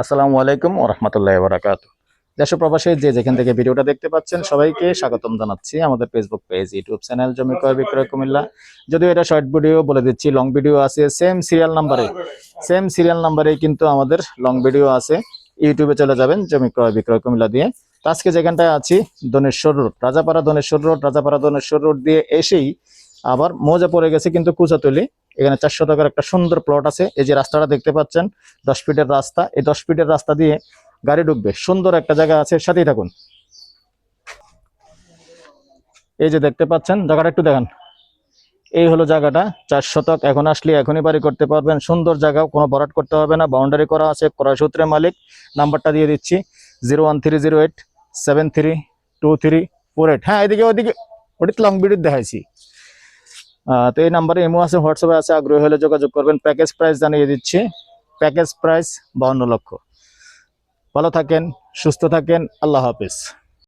আসসালামু আলাইকুম ওয়া রাহমাতুল্লাহি ওয়া বারাকাতুহু। দেশ ও প্রবাসে যে যেখান থেকে ভিডিওটা দেখতে পাচ্ছেন সবাইকে স্বাগতম জানাচ্ছি আমাদের ফেসবুক পেজ, ইউটিউব চ্যানেল জমি ক্রয় বিক্রয় কুমিল্লা। যদিও এটা শর্ট ভিডিও বলে দিচ্ছি, লং ভিডিও আছে সেম সিরিয়াল নাম্বারে কিন্তু আমাদের লং ভিডিও আছে। ইউটিউবে চলে যাবেন জমি ক্রয় বিক্রয় কুমিল্লা দিয়ে। তো আজকে যেখানটায় আছি দনেশ্বর রোড, রাজাপাড়া দনেশ্বর রোড দিয়ে এসেই আবার মৌজা পড়ে গেছে কিন্তু কুচাতলি। এখানে 400 টাকার একটা সুন্দর প্লট আছে। এই যে রাস্তাটা দেখতে পাচ্ছেন 10 ফিটের রাস্তা, এই 10 ফিটের রাস্তা দিয়ে গাড়ি ঢুকবে, সুন্দর একটা জায়গা আছে, সাথেই থাকুন। এই যে দেখতে পাচ্ছেন জায়গাটা, একটু দেখান। এই হলো জায়গাটা, 4 শতক। এখন আসলে এখনই বাড়ি করতে পারবেন, সুন্দর জায়গা, কোনো ভরাট করতে হবে না, বাউন্ডারি করা আছে। ক্রয় সূত্রে মালিক, নাম্বারটা দিয়ে দিচ্ছি 01308732348। হ্যাঁ, এদিকে ওদিকে ওটি লং ভিডিও দেখাইছি। তো এই নাম্বারে ইমো আছে, হোয়াটসঅ্যাপে আছে, আগ্রহী হলে যোগাযোগ করবেন। প্যাকেজ প্রাইস জানিয়ে দিচ্ছি, প্যাকেজ প্রাইস 52 লক্ষ। ভালো থাকেন, সুস্থ থাকেন, আল্লাহ হাফেজ।